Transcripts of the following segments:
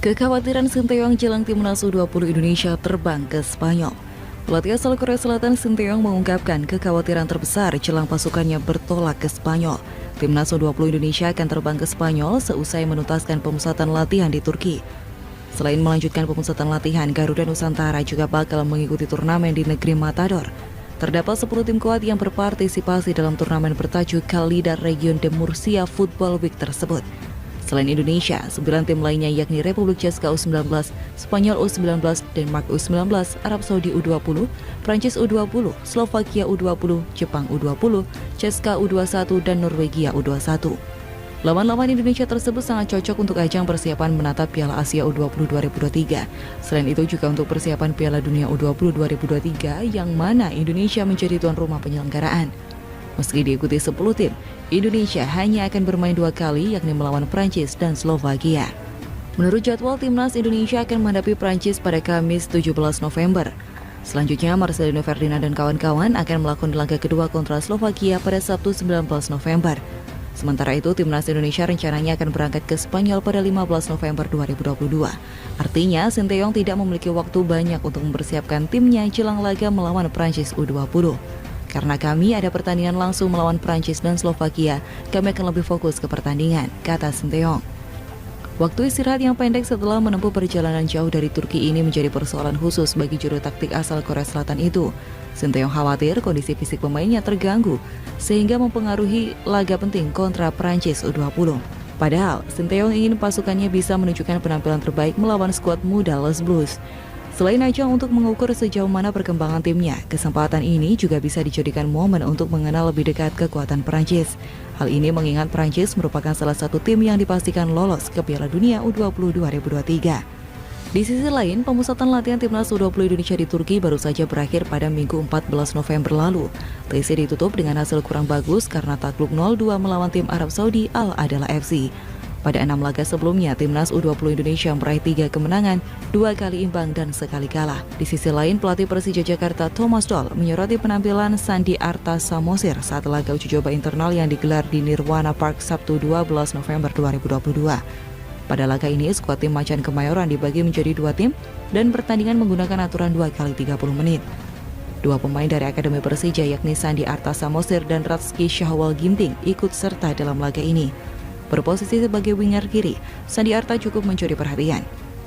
Kekhawatiran Sinteyong jelang timnas U20 Indonesia terbang ke Spanyol. Pelatih asal Korea Selatan Sinteyong mengungkapkan kekhawatiran terbesar jelang pasukannya bertolak ke Spanyol. Timnas U20 Indonesia akan terbang ke Spanyol seusai menuntaskan pemusatan latihan di Turki. Selain melanjutkan pemusatan latihan, Garuda Nusantara juga bakal mengikuti turnamen di negeri Matador. Terdapat 10 tim kuat yang berpartisipasi dalam turnamen bertajuk Calidad Region de Murcia Football Week tersebut. Selain Indonesia, 9 tim lainnya yakni Republik Ceska U19, Spanyol U19, Denmark U19, Arab Saudi U20, Prancis U20, Slovakia U20, Jepang U20, Ceska U21, dan Norwegia U21. Lawan-lawan Indonesia tersebut sangat cocok untuk ajang persiapan menatap Piala Asia U20 2023. Selain itu juga untuk persiapan Piala Dunia U20 2023 yang mana Indonesia menjadi tuan rumah penyelenggaraan. Meski diikuti 10 tim, Indonesia hanya akan bermain 2 kali yakni melawan Prancis dan Slovakia. Menurut jadwal, timnas Indonesia akan menghadapi Prancis pada Kamis 17 November. Selanjutnya, Marcelino Ferdinand dan kawan-kawan akan melakukan laga kedua kontra Slovakia pada Sabtu 19 November. Sementara itu, timnas Indonesia rencananya akan berangkat ke Spanyol pada 15 November 2022. Artinya, Sinteyong tidak memiliki waktu banyak untuk mempersiapkan timnya jelang laga melawan Prancis U20. Karena kami ada pertandingan langsung melawan Prancis dan Slovakia, kami akan lebih fokus ke pertandingan, kata Sinteyong. Waktu istirahat yang pendek setelah menempuh perjalanan jauh dari Turki ini menjadi persoalan khusus bagi juru taktik asal Korea Selatan itu. Sinteyong khawatir kondisi fisik pemainnya terganggu, sehingga mempengaruhi laga penting kontra Prancis U20. Padahal, Sinteyong ingin pasukannya bisa menunjukkan penampilan terbaik melawan skuad muda Les Blues. Selain ajang untuk mengukur sejauh mana perkembangan timnya, kesempatan ini juga bisa dijadikan momen untuk mengenal lebih dekat kekuatan Prancis. Hal ini mengingat Prancis merupakan salah satu tim yang dipastikan lolos ke Piala Dunia U20 2023. Di sisi lain, pemusatan latihan timnas U20 Indonesia di Turki baru saja berakhir pada Minggu 14 November lalu. TC ditutup dengan hasil kurang bagus karena takluk 0-2 melawan tim Arab Saudi Al Adalah FC. Pada 6 laga sebelumnya, timnas U20 Indonesia meraih 3 kemenangan, 2 kali imbang dan sekali kalah. Di sisi lain, pelatih Persija Jakarta Thomas Doll menyoroti penampilan Sandi Arta Samosir saat laga uji coba internal yang digelar di Nirwana Park Sabtu 12 November 2022. Pada laga ini, skuad tim Macan Kemayoran dibagi menjadi 2 tim dan pertandingan menggunakan aturan 2 kali 30 menit. 2 pemain dari Akademi Persija yakni Sandi Arta Samosir dan Ratski Syahwal Ginting ikut serta dalam laga ini. Berposisi sebagai winger kiri, Sandi Arta cukup mencuri perhatian.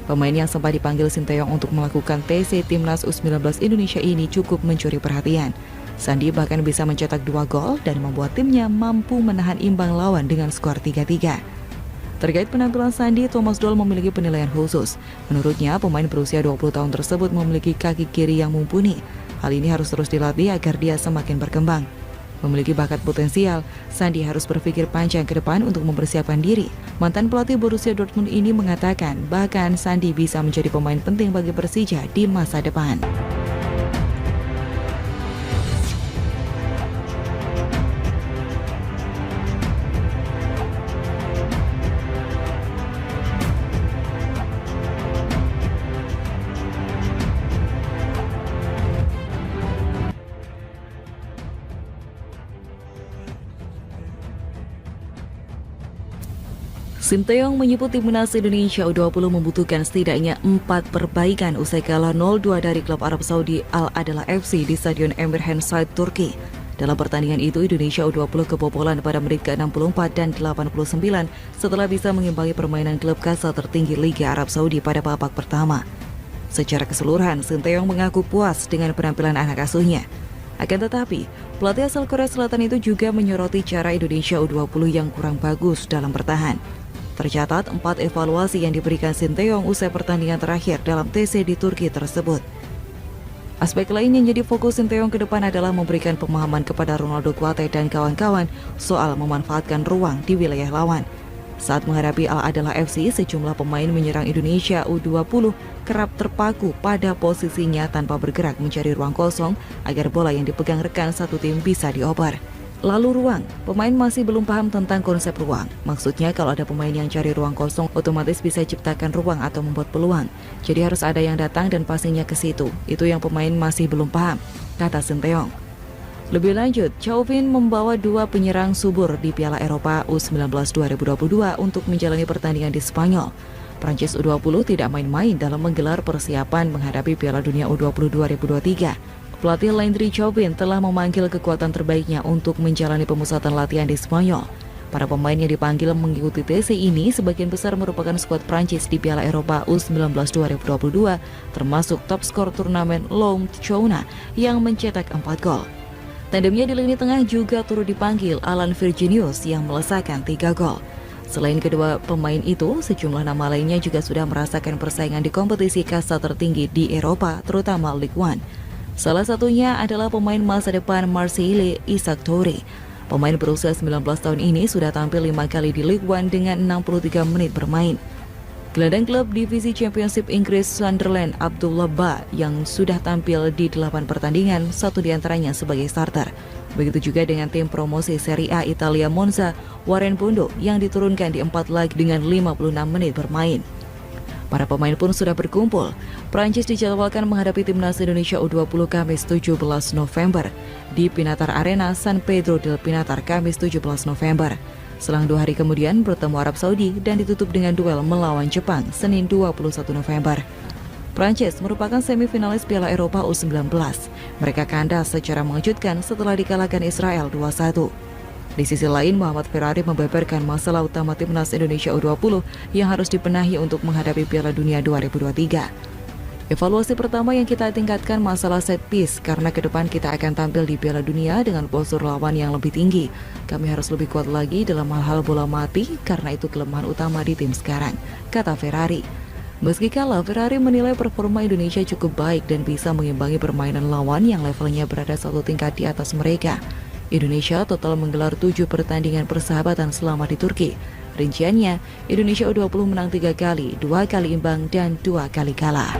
Pemain yang sempat dipanggil Sinteyong untuk melakukan TC Timnas U19 Indonesia ini cukup mencuri perhatian. Sandi bahkan bisa mencetak 2 gol dan membuat timnya mampu menahan imbang lawan dengan skor 3-3. Terkait penampilan Sandi, Thomas Doll memiliki penilaian khusus. Menurutnya, pemain berusia 20 tahun tersebut memiliki kaki kiri yang mumpuni. Hal ini harus terus dilatih agar dia semakin berkembang. Memiliki bakat potensial, Sandi harus berpikir panjang ke depan untuk mempersiapkan diri. Mantan pelatih Borussia Dortmund ini mengatakan bahkan Sandi bisa menjadi pemain penting bagi Persija di masa depan. Sinteyong menyebut timnas Indonesia U20 membutuhkan setidaknya 4 perbaikan usai kalah 0-2 dari klub Arab Saudi Al Adalah FC di Stadion Emir Hansaid, Turki. Dalam pertandingan itu, Indonesia U20 kebobolan pada menit ke-64 dan 89 setelah bisa mengimbangi permainan klub kasta tertinggi Liga Arab Saudi pada babak pertama. Secara keseluruhan, Sinteyong mengaku puas dengan penampilan anak asuhnya. Akan tetapi, pelatih asal Korea Selatan itu juga menyoroti cara Indonesia U20 yang kurang bagus dalam bertahan. Tercatat 4 evaluasi yang diberikan Sinteyong usai pertandingan terakhir dalam TC di Turki tersebut. Aspek lain yang jadi fokus Sinteyong ke depan adalah memberikan pemahaman kepada Ronaldo Kuate dan kawan-kawan soal memanfaatkan ruang di wilayah lawan. Saat menghadapi Al Adalah FC, sejumlah pemain menyerang Indonesia U20 kerap terpaku pada posisinya tanpa bergerak mencari ruang kosong agar bola yang dipegang rekan satu tim bisa dioper. Lalu ruang, pemain masih belum paham tentang konsep ruang. Maksudnya kalau ada pemain yang cari ruang kosong, otomatis bisa ciptakan ruang atau membuat peluang. Jadi harus ada yang datang dan passingnya ke situ. Itu yang pemain masih belum paham, kata Sinteyong. Lebih lanjut, Chauvin membawa 2 penyerang subur di Piala Eropa U19 2022 untuk menjalani pertandingan di Spanyol. Prancis U20 tidak main-main dalam menggelar persiapan menghadapi Piala Dunia U20 2023. Pelatih Landry Jobin telah memanggil kekuatan terbaiknya untuk menjalani pemusatan latihan di Spanyol. Para pemain yang dipanggil mengikuti TC ini sebagian besar merupakan skuad Prancis di Piala Eropa U19 2022, termasuk top skor turnamen Loum Chouna yang mencetak 4 gol. Tandemnya di lini tengah juga turut dipanggil Alan Virginius yang melesakkan 3 gol. Selain kedua pemain itu, sejumlah nama lainnya juga sudah merasakan persaingan di kompetisi kasta tertinggi di Eropa, terutama Ligue 1. Salah satunya adalah pemain masa depan Marseille, Isaac Toure. Pemain berusia 19 tahun ini sudah tampil 5 kali di Ligue 1 dengan 63 menit bermain. Gelandang klub divisi Championship Inggris Sunderland, Abdullah Ba, yang sudah tampil di 8 pertandingan, 1 diantaranya sebagai starter. Begitu juga dengan tim promosi Serie A Italia Monza, Warren Bondo, yang diturunkan di 4 leg dengan 56 menit bermain. Para pemain pun sudah berkumpul. Prancis dijadwalkan menghadapi Timnas Indonesia U20 Kamis 17 November di Pinatar Arena San Pedro del Pinatar Kamis 17 November. Selang 2 hari kemudian bertemu Arab Saudi dan ditutup dengan duel melawan Jepang Senin 21 November. Prancis merupakan semifinalis Piala Eropa U19. Mereka kandas secara mengejutkan setelah dikalahkan Israel 2-1. Di sisi lain, Muhammad Ferrari membeberkan masalah utama Timnas Indonesia U20 yang harus dibenahi untuk menghadapi Piala Dunia 2023. Evaluasi pertama yang kita tingkatkan masalah set piece, karena ke depan kita akan tampil di Piala Dunia dengan postur lawan yang lebih tinggi. Kami harus lebih kuat lagi dalam hal-hal bola mati, karena itu kelemahan utama di tim sekarang, kata Ferrari. Meski kalah, Ferrari menilai performa Indonesia cukup baik dan bisa mengimbangi permainan lawan yang levelnya berada 1 tingkat di atas mereka. Indonesia total menggelar 7 pertandingan persahabatan selama di Turki. Rinciannya, Indonesia U20 menang 3 kali, 2 kali imbang dan 2 kali kalah.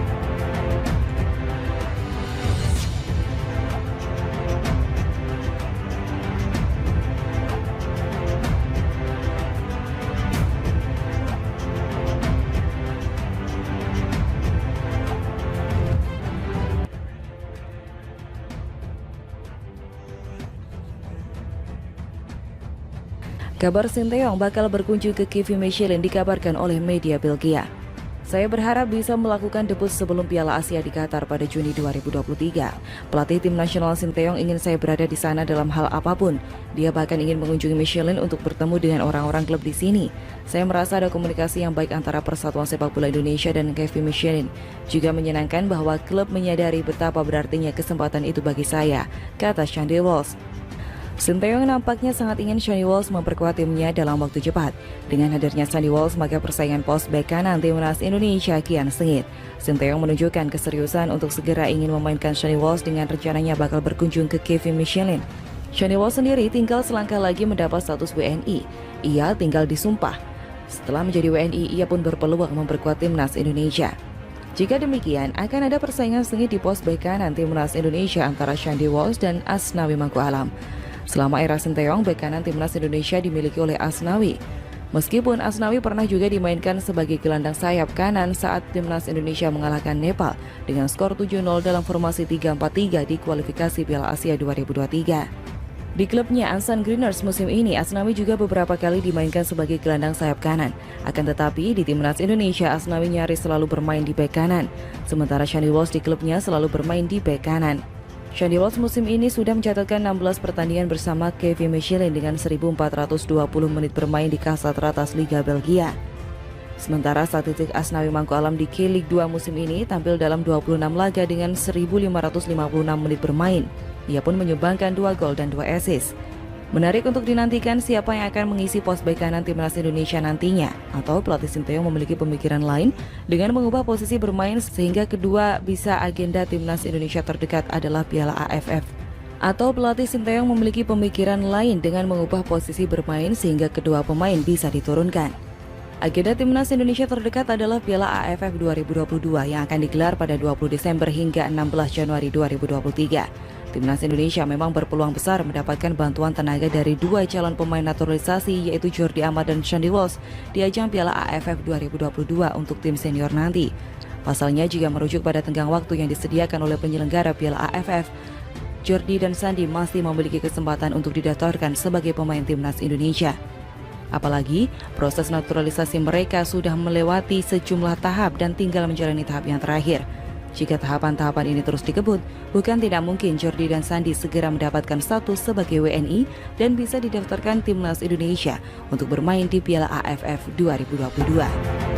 Kabar Sinteyong bakal berkunjung ke KV Mechelen dikabarkan oleh media Belgia. Saya berharap bisa melakukan debut sebelum Piala Asia di Qatar pada Juni 2023. Pelatih tim nasional Sinteyong ingin saya berada di sana dalam hal apapun. Dia bahkan ingin mengunjungi Mechelen untuk bertemu dengan orang-orang klub di sini. Saya merasa ada komunikasi yang baik antara Persatuan Sepak Bola Indonesia dan KV Mechelen. Juga menyenangkan bahwa klub menyadari betapa berartinya kesempatan itu bagi saya, kata Shandy Walsh. Sinteyong nampaknya sangat ingin Shandy Walsh memperkuat timnya dalam waktu cepat. Dengan hadirnya Shandy Walsh, maka persaingan pos bek kanan Timnas Indonesia kian sengit. Sinteyong menunjukkan keseriusan untuk segera ingin memainkan Shandy Walsh dengan rencananya bakal berkunjung ke KV Mechelen. Shandy Walsh sendiri tinggal selangkah lagi mendapat status WNI. Ia tinggal disumpah. Setelah menjadi WNI, ia pun berpeluang memperkuat Timnas Indonesia. Jika demikian, akan ada persaingan sengit di pos bek kanan Timnas Indonesia antara Shandy Walsh dan Asnawi Mangkualam. Selama era Sinteyong, bek kanan Timnas Indonesia dimiliki oleh Asnawi. Meskipun Asnawi pernah juga dimainkan sebagai gelandang sayap kanan saat Timnas Indonesia mengalahkan Nepal dengan skor 7-0 dalam formasi 3-4-3 di kualifikasi Piala Asia 2023. Di klubnya Ansan Greeners musim ini, Asnawi juga beberapa kali dimainkan sebagai gelandang sayap kanan. Akan tetapi, di Timnas Indonesia, Asnawi nyaris selalu bermain di bek kanan. Sementara Shandy Walsh di klubnya selalu bermain di bek kanan. Shandy Walsh musim ini sudah mencatatkan 16 pertandingan bersama KV Mechelen dengan 1.420 menit bermain di kasta teratas Liga Belgia. Sementara statistik Asnawi Mangkualam di K-League 2 musim ini tampil dalam 26 laga dengan 1.556 menit bermain. Ia pun menyumbangkan 2 gol dan 2 assist. Menarik untuk dinantikan siapa yang akan mengisi pos bek kanan Timnas Indonesia nantinya, atau pelatih Sinteyong memiliki pemikiran lain dengan mengubah posisi bermain sehingga kedua bisa agenda Timnas Indonesia terdekat adalah Piala AFF. Atau pelatih Sinteyong memiliki pemikiran lain dengan mengubah posisi bermain sehingga kedua pemain bisa diturunkan. Agenda Timnas Indonesia terdekat adalah Piala AFF 2022 yang akan digelar pada 20 Desember hingga 16 Januari 2023. Timnas Indonesia memang berpeluang besar mendapatkan bantuan tenaga dari 2 calon pemain naturalisasi yaitu Jordi Amat dan Shandy Walsh di ajang Piala AFF 2022 untuk tim senior nanti. Pasalnya jika merujuk pada tenggang waktu yang disediakan oleh penyelenggara Piala AFF, Jordi dan Shandy masih memiliki kesempatan untuk didaftarkan sebagai pemain Timnas Indonesia. Apalagi proses naturalisasi mereka sudah melewati sejumlah tahap dan tinggal menjalani tahap yang terakhir. Jika tahapan-tahapan ini terus dikebut, bukan tidak mungkin Jordi dan Sandi segera mendapatkan status sebagai WNI dan bisa didaftarkan timnas Indonesia untuk bermain di Piala AFF 2022.